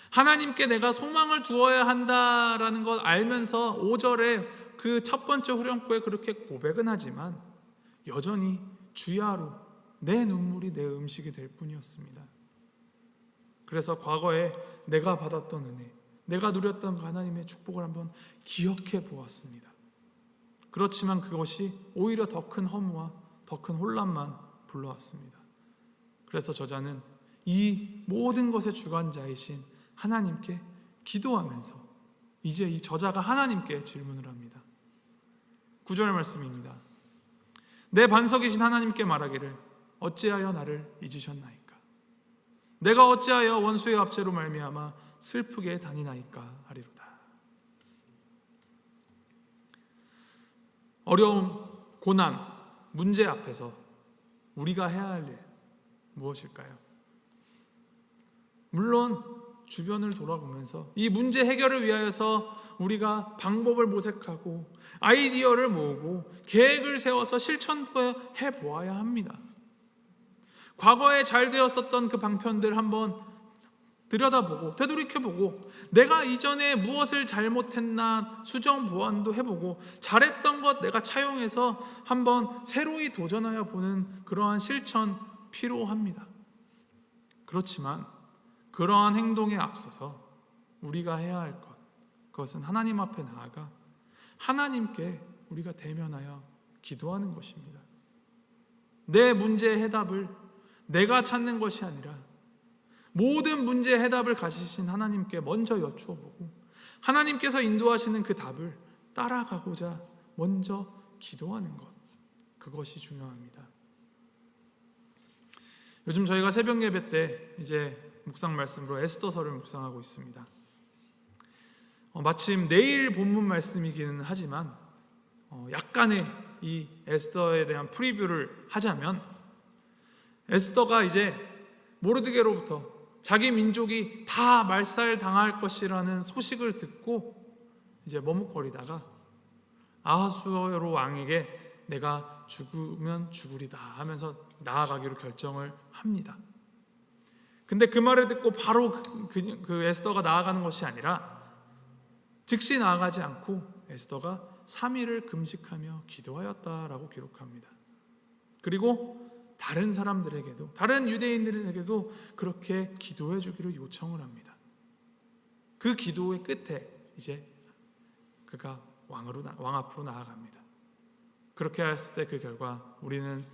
하나님께 내가 소망을 두어야 한다라는 걸 알면서 5절에 그 첫 번째 후렴구에 그렇게 고백은 하지만 여전히 주야로 내 눈물이 내 음식이 될 뿐이었습니다. 그래서 과거에 내가 받았던 은혜, 내가 누렸던 그 하나님의 축복을 한번 기억해 보았습니다. 그렇지만 그것이 오히려 더 큰 허무와 더 큰 혼란만 불러왔습니다. 그래서 저자는 이 모든 것의 주관자이신 하나님께 기도하면서 이제 이 저자가 하나님께 질문을 합니다. 9절 말씀입니다. 내 반석이신 하나님께 말하기를 어찌하여 나를 잊으셨나이까? 내가 어찌하여 원수의 압제로 말미암아 슬프게 다니나이까 하리로다. 어려움, 고난, 문제 앞에서 우리가 해야 할 일 무엇일까요? 물론 주변을 돌아보면서 이 문제 해결을 위하여서 우리가 방법을 모색하고 아이디어를 모으고 계획을 세워서 실천도 해보아야 합니다. 과거에 잘 되었었던 그 방편들 한번 들여다보고 되돌이켜보고 내가 이전에 무엇을 잘못했나 수정 보완도 해보고 잘했던 것 내가 차용해서 한번 새로이 도전하여 보는 그러한 실천 필요합니다. 그렇지만 그러한 행동에 앞서서 우리가 해야 할 것, 그것은 하나님 앞에 나아가 하나님께 우리가 대면하여 기도하는 것입니다. 내 문제의 해답을 내가 찾는 것이 아니라 모든 문제의 해답을 가지신 하나님께 먼저 여쭈어 보고 하나님께서 인도하시는 그 답을 따라가고자 먼저 기도하는 것, 그것이 중요합니다. 요즘 저희가 새벽 예배 때 이제 묵상 말씀으로 에스더서를 묵상하고 있습니다. 마침 내일 본문 말씀이기는 하지만 약간의 이 에스더에 대한 프리뷰를 하자면 에스더가 이제 모르드게로부터 자기 민족이 다 말살당할 것이라는 소식을 듣고 이제 머뭇거리다가 아하수에로 왕에게 내가 죽으면 죽으리다 하면서 나아가기로 결정을 합니다. 근데 그 말을 듣고 바로 그 에스더가 나아가는 것이 아니라 즉시 나아가지 않고 에스더가 3일을 금식하며 기도하였다라고 기록합니다. 그리고 다른 사람들에게도, 다른 유대인들에게도 그렇게 기도해 주기를 요청을 합니다. 그 기도의 끝에 이제 그가 왕 앞으로 나아갑니다. 그렇게 했을 때 그 결과 우리는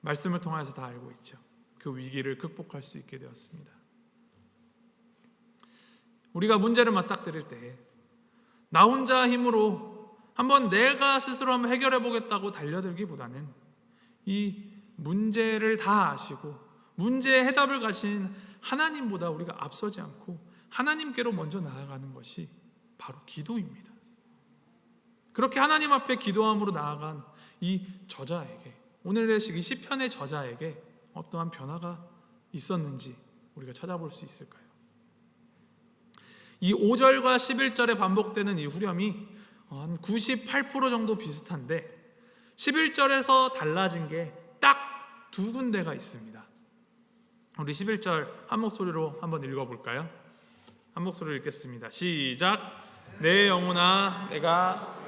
말씀을 통해서 다 알고 있죠. 그 위기를 극복할 수 있게 되었습니다. 우리가 문제를 맞닥뜨릴 때 나 혼자 힘으로 한번 내가 스스로 한번 해결해 보겠다고 달려들기보다는 이 문제를 다 아시고 문제의 해답을 가진 하나님보다 우리가 앞서지 않고 하나님께로 먼저 나아가는 것이 바로 기도입니다. 그렇게 하나님 앞에 기도함으로 나아간 이 저자에게, 오늘의 이 시편의 저자에게 어떠한 변화가 있었는지 우리가 찾아볼 수 있을까요? 이 5절과 11절에 반복되는 이 후렴이 한 98% 정도 비슷한데 11절에서 달라진 게 딱 두 군데가 있습니다. 우리 11절 한 목소리로 한번 읽어볼까요? 한 목소리로 읽겠습니다. 시작. 내 영혼아 내가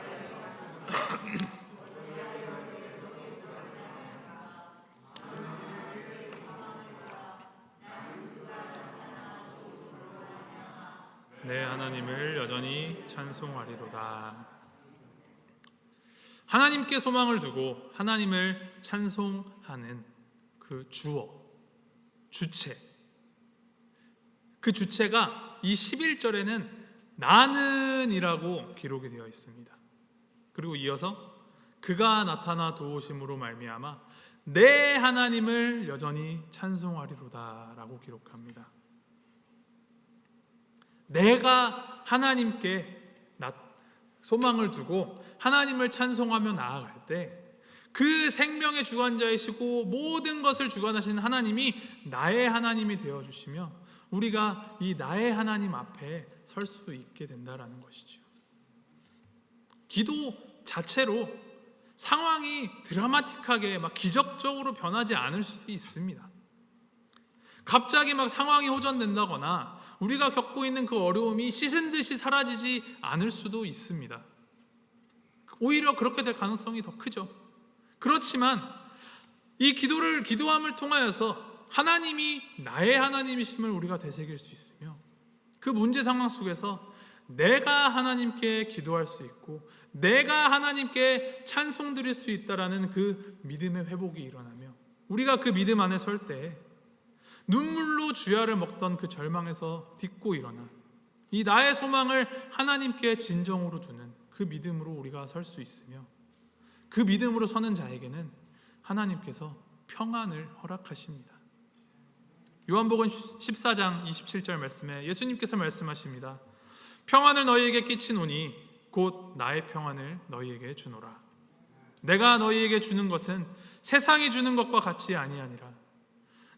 내 하나님을 여전히 찬송하리로다. 하나님께 소망을 두고 하나님을 찬송하는 그 주어, 주체, 그 주체가 이 11절에는 나는이라고 기록이 되어 있습니다. 그리고 이어서 그가 나타나 도우심으로 말미암아 내 하나님을 여전히 찬송하리로다 라고 기록합니다. 내가 하나님께 소망을 두고 하나님을 찬송하며 나아갈 때 그 생명의 주관자이시고 모든 것을 주관하시는 하나님이 나의 하나님이 되어주시며 우리가 이 나의 하나님 앞에 설 수 있게 된다는 것이죠. 기도 자체로 상황이 드라마틱하게 막 기적적으로 변하지 않을 수도 있습니다. 갑자기 막 상황이 호전된다거나 우리가 겪고 있는 그 어려움이 씻은 듯이 사라지지 않을 수도 있습니다. 오히려 그렇게 될 가능성이 더 크죠. 그렇지만 이 기도함을 통하여서 하나님이 나의 하나님이심을 우리가 되새길 수 있으며, 그 문제 상황 속에서 내가 하나님께 기도할 수 있고 내가 하나님께 찬송 드릴 수 있다라는 그 믿음의 회복이 일어나며, 우리가 그 믿음 안에 설 때 눈물로 주야를 먹던 그 절망에서 딛고 일어나 이 나의 소망을 하나님께 진정으로 두는 그 믿음으로 우리가 설 수 있으며, 그 믿음으로 서는 자에게는 하나님께서 평안을 허락하십니다. 요한복음 14장 27절 말씀에 예수님께서 말씀하십니다. 평안을 너희에게 끼치노니 곧 나의 평안을 너희에게 주노라. 내가 너희에게 주는 것은 세상이 주는 것과 같이 아니하니라.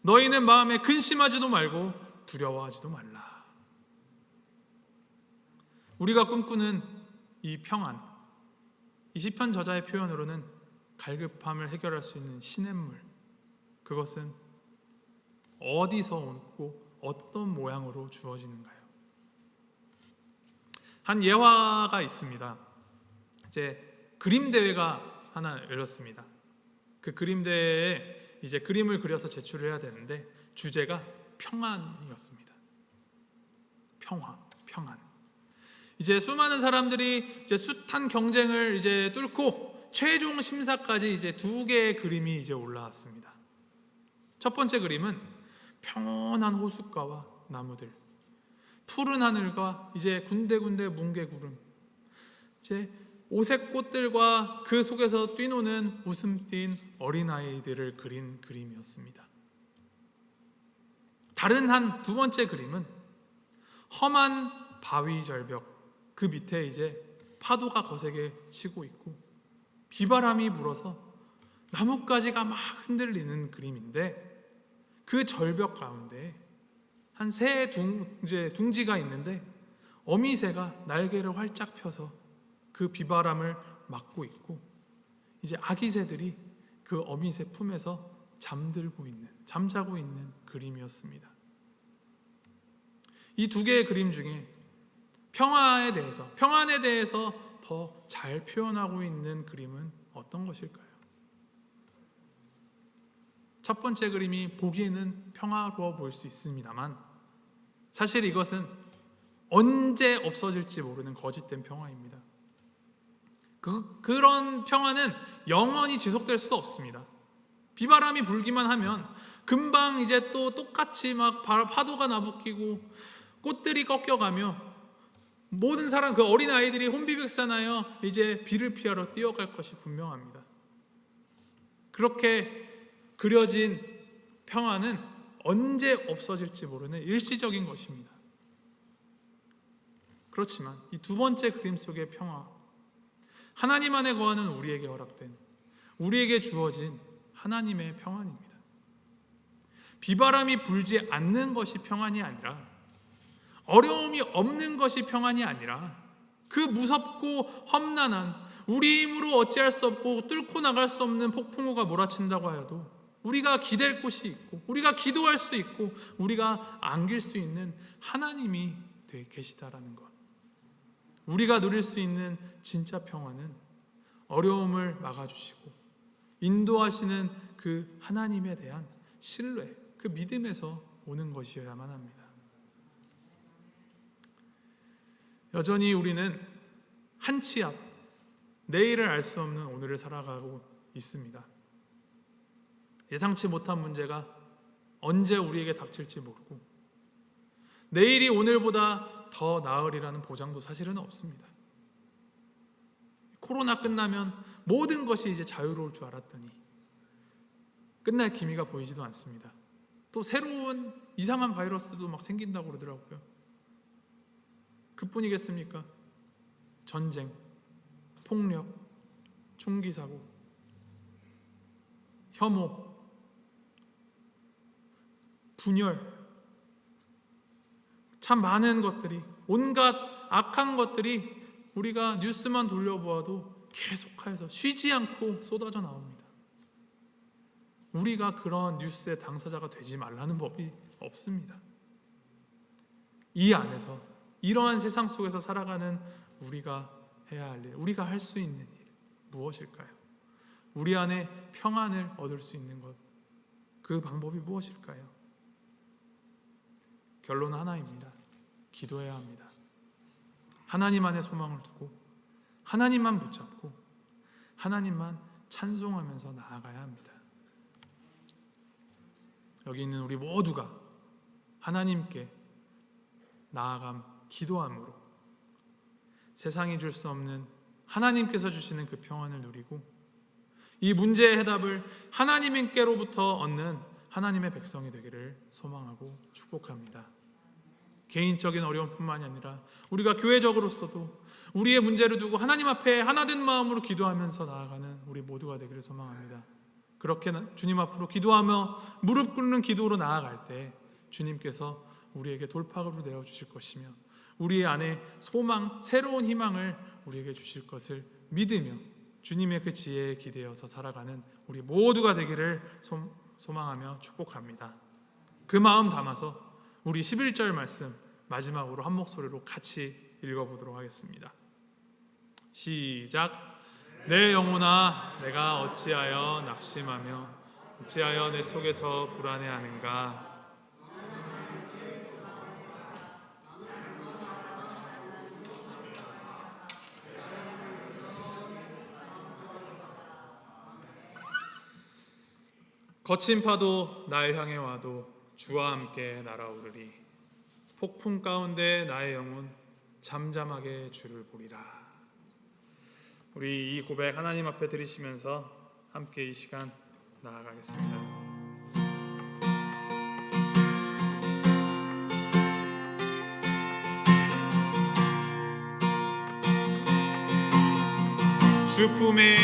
너희는 마음에 근심하지도 말고 두려워하지도 말라. 우리가 꿈꾸는 이 평안, 이 시편 저자의 표현으로는 갈급함을 해결할 수 있는 시냇물, 그것은 어디서 오고 어떤 모양으로 주어지는가요? 한 예화가 있습니다. 이제 그림 대회가 하나 열렸습니다. 그 그림 대회에 이제 그림을 그려서 제출을 해야 되는데 주제가 평안이었습니다. 평안. 이제 수많은 사람들이 이제 숱한 경쟁을 이제 뚫고 최종 심사까지 이제 2개의 그림이 이제 올라왔습니다. 첫 번째 그림은 평온한 호숫가와 나무들, 푸른 하늘과 이제 군데군데 뭉게구름, 이제 오색 꽃들과 그 속에서 뛰노는 웃음 띤 어린아이들을 그린 그림이었습니다. 다른 한 두 번째 그림은 험한 바위 절벽, 그 밑에 이제 파도가 거세게 치고 있고 비바람이 불어서 나뭇가지가 막 흔들리는 그림인데, 그 절벽 가운데 한 새 둥지가 있는데 어미새가 날개를 활짝 펴서 그 비바람을 막고 있고, 이제 아기새들이 그 어미새 품에서 잠자고 있는 그림이었습니다. 이 2개의 그림 중에 평안에 대해서 더 잘 표현하고 있는 그림은 어떤 것일까요? 첫 번째 그림이 보기에는 평화로워 보일 수 있습니다만 사실 이것은 언제 없어질지 모르는 거짓된 평화입니다. 그런 평화는 영원히 지속될 수 없습니다. 비바람이 불기만 하면 금방 이제 또 똑같이 막 파도가 나부끼고 꽃들이 꺾여가며 모든 사람, 그 어린 아이들이 혼비백산하여 이제 비를 피하러 뛰어갈 것이 분명합니다. 그렇게 그려진 평화는 언제 없어질지 모르는 일시적인 것입니다. 그렇지만 이 2번째 그림 속의 평화, 하나님 안에 거하는 우리에게 허락된, 우리에게 주어진 하나님의 평안입니다. 비바람이 불지 않는 것이 평안이 아니라, 어려움이 없는 것이 평안이 아니라, 그 무섭고 험난한, 우리 힘으로 어찌할 수 없고 뚫고 나갈 수 없는 폭풍우가 몰아친다고 하여도 우리가 기댈 곳이 있고 우리가 기도할 수 있고 우리가 안길 수 있는 하나님이 계시다라는 것, 우리가 누릴 수 있는 진짜 평화는 어려움을 막아주시고 인도하시는 그 하나님에 대한 신뢰, 그 믿음에서 오는 것이어야만 합니다. 여전히 우리는 한 치 앞, 내일을 알 수 없는 오늘을 살아가고 있습니다. 예상치 못한 문제가 언제 우리에게 닥칠지 모르고 내일이 오늘보다 더 나으리라는 보장도 사실은 없습니다. 코로나 끝나면 모든 것이 이제 자유로울 줄 알았더니 끝날 기미가 보이지도 않습니다. 또 새로운 이상한 바이러스도 막 생긴다고 그러더라고요. 그뿐이겠습니까? 전쟁, 폭력, 총기 사고, 혐오, 분열, 참 많은 것들이, 온갖 악한 것들이 우리가 뉴스만 돌려보아도 계속해서 쉬지 않고 쏟아져 나옵니다. 우리가 그런 뉴스의 당사자가 되지 말라는 법이 없습니다. 이 안에서 이러한 세상 속에서 살아가는 우리가 해야 할 일, 우리가 할 수 있는 일, 무엇일까요? 우리 안에 평안을 얻을 수 있는 것, 그 방법이 무엇일까요? 결론은 하나입니다. 기도해야 합니다. 하나님 안에 소망을 두고 하나님만 붙잡고 하나님만 찬송하면서 나아가야 합니다. 여기 있는 우리 모두가 하나님께 나아감, 기도함으로 세상이 줄 수 없는 하나님께서 주시는 그 평안을 누리고 이 문제의 해답을 하나님께로부터 얻는 하나님의 백성이 되기를 소망하고 축복합니다. 개인적인 어려움뿐만이 아니라 우리가 교회적으로서도 우리의 문제를 두고 하나님 앞에 하나된 마음으로 기도하면서 나아가는 우리 모두가 되기를 소망합니다. 그렇게 주님 앞으로 기도하며 무릎 꿇는 기도로 나아갈 때 주님께서 우리에게 돌파구를 내어주실 것이며 우리 안에 소망, 새로운 희망을 우리에게 주실 것을 믿으며 주님의 그 지혜에 기대어서 살아가는 우리 모두가 되기를 소망하며 축복합니다. 그 마음 담아서 우리 11절 말씀 마지막으로 한 목소리로 같이 읽어보도록 하겠습니다. 시작. 내 영혼아 내가 어찌하여 낙심하며 어찌하여 내 속에서 불안해하는가. 거친 파도 날 향해 와도 주와 함께 날아오르리. 폭풍 가운데 나의 영혼 잠잠하게 주를 보리라. 우리 이 고백 하나님 앞에 드리시면서 함께 이 시간 나아가겠습니다. 주 품에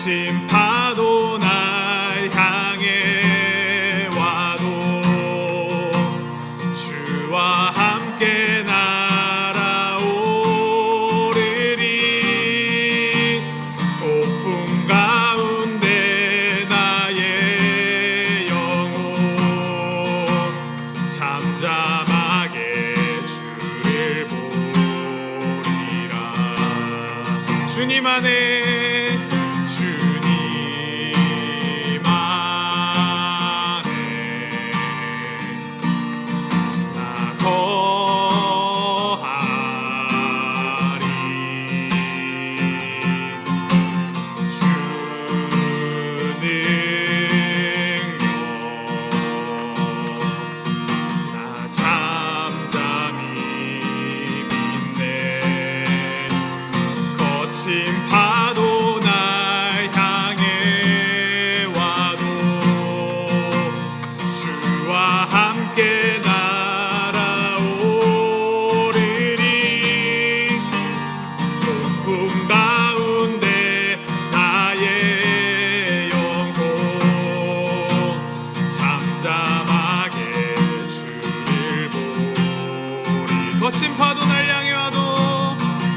거친 파도 날 향해 와도 주와 함께 날아오르리. 폭풍 가운데 나의 영혼 잠잠하게 주를 보리라. 주님 안에 나 거하리. 주 능력 나 잠잠히 믿네. 거친 파도 날 향해 와도 주와 함께 날아오르리. 폭풍 가운데 나의 영혼 잠잠하게 주를 보리. 거친 파도 날 향해 와도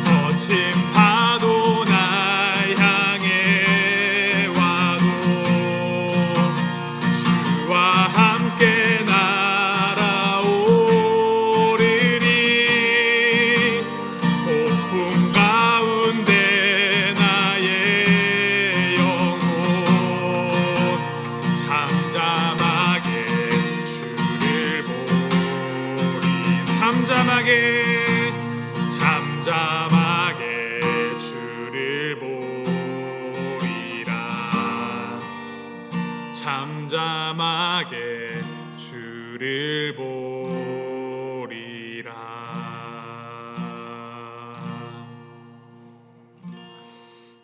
거친 파도 날 향해 와도 주와 함께 날아오르리. 폭풍 가운데 나의 영혼 잠잠하게 주를 보리. 잠잠하게 주를 보리라. 잠잠하게 주를 보리라.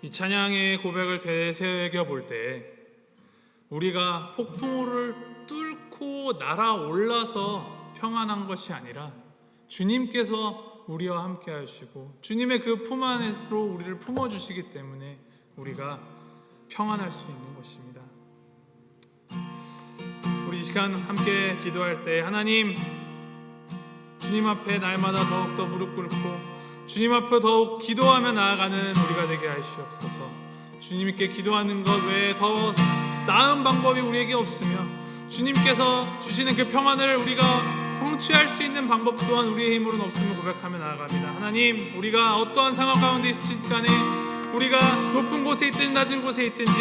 이 찬양의 고백을 되새겨 볼 때 우리가 폭풍우를 뚫고 날아올라서 평안한 것이 아니라 주님께서 우리와 함께 하시고 주님의 그 품 안으로 우리를 품어주시기 때문에 우리가 평안할 수 있는 것입니다. 우리 이 시간 함께 기도할 때 하나님, 주님 앞에 날마다 더욱더 무릎 꿇고 주님 앞에 더욱 기도하며 나아가는 우리가 되게 하시옵소서. 주님께 기도하는 것 외에 더 나은 방법이 우리에게 없으며 주님께서 주시는 그 평안을 우리가 성취할 수 있는 방법 또한 우리의 힘으로는 없음을 고백하며 나아갑니다. 하나님, 우리가 어떠한 상황 가운데 있을지 간에 우리가 높은 곳에 있든 낮은 곳에 있든지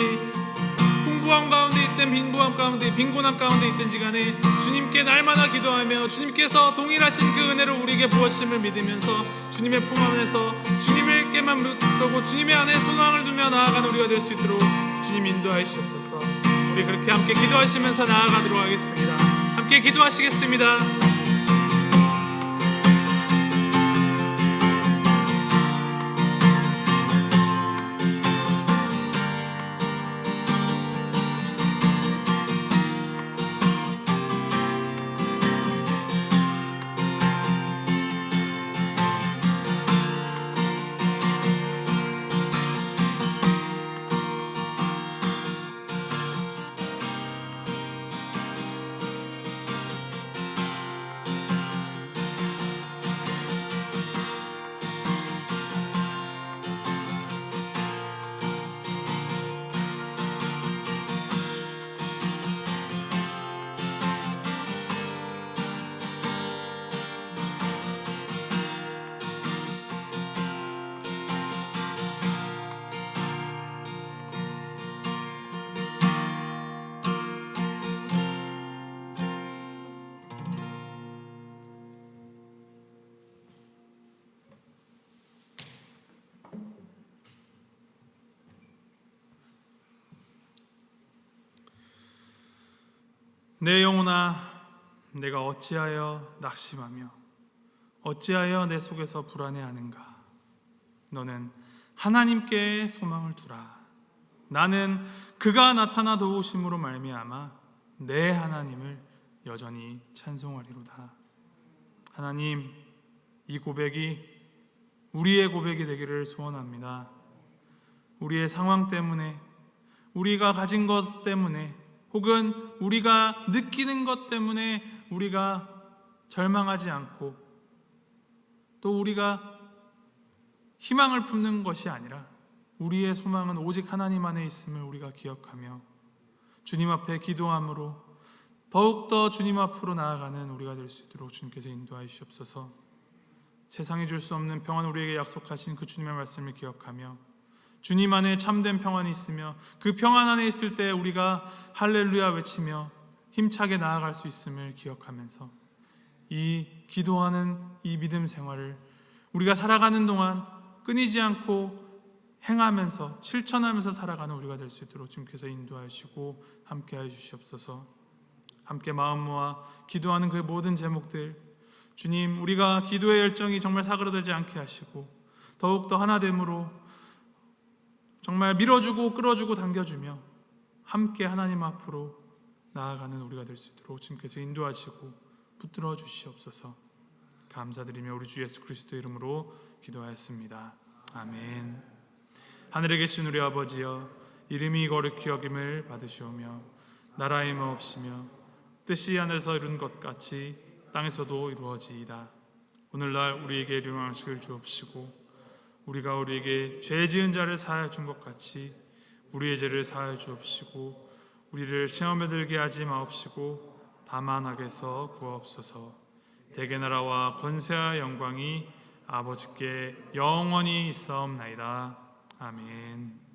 풍부함 가운데 있든 빈부함 가운데 빈곤함 가운데 있든지 간에 주님께 날마다 기도하며 주님께서 동일하신 그 은혜로 우리에게 부어심을 믿으면서 주님의 품 안에서 주님께만 묻고 주님의 안에 소망을 두며 나아가는 우리가 될 수 있도록 주님 인도하시옵소서. 우리 그렇게 함께 기도하시면서 나아가도록 하겠습니다. 함께 기도하시겠습니다. 내 영혼아, 내가 어찌하여 낙심하며 어찌하여 내 속에서 불안해하는가? 너는 하나님께 소망을 두라. 나는 그가 나타나 도우심으로 말미암아 내 하나님을 여전히 찬송하리로다. 하나님, 이 고백이 우리의 고백이 되기를 소원합니다. 우리의 상황 때문에, 우리가 가진 것 때문에, 혹은 우리가 느끼는 것 때문에 우리가 절망하지 않고 또 우리가 희망을 품는 것이 아니라 우리의 소망은 오직 하나님 안에 있음을 우리가 기억하며 주님 앞에 기도함으로 더욱더 주님 앞으로 나아가는 우리가 될 수 있도록 주님께서 인도하시옵소서. 세상이 줄 수 없는 평안을 우리에게 약속하신 그 주님의 말씀을 기억하며 주님 안에 참된 평안이 있으며 그 평안 안에 있을 때 우리가 할렐루야 외치며 힘차게 나아갈 수 있음을 기억하면서 이 기도하는 이 믿음 생활을 우리가 살아가는 동안 끊이지 않고 행하면서 실천하면서 살아가는 우리가 될 수 있도록 주님께서 인도하시고 함께하여 주시옵소서. 함께 마음 모아 기도하는 그 모든 제목들, 주님, 우리가 기도의 열정이 정말 사그라들지 않게 하시고 더욱더 하나됨으로 정말 밀어주고 끌어주고 당겨주며 함께 하나님 앞으로 나아가는 우리가 될 수 있도록 주님께서 인도하시고 붙들어 주시옵소서. 감사드리며 우리 주 예수 그리스도의 이름으로 기도하였습니다. 아멘. 하늘에 계신 우리 아버지여, 이름이 거룩히 여김을 받으시오며 나라의 마옵시며 뜻이 하늘에서 이룬 것 같이 땅에서도 이루어지이다. 오늘날 우리에게 일용할 양식을 주옵시고 우리가 우리에게 죄 지은 자를 사하여 준 것 같이 우리의 죄를 사하여 주옵시고 우리를 시험에 들게 하지 마옵시고 다만 악에서 구하옵소서. 대개 나라와 권세와 영광이 아버지께 영원히 있사옵나이다. 아멘.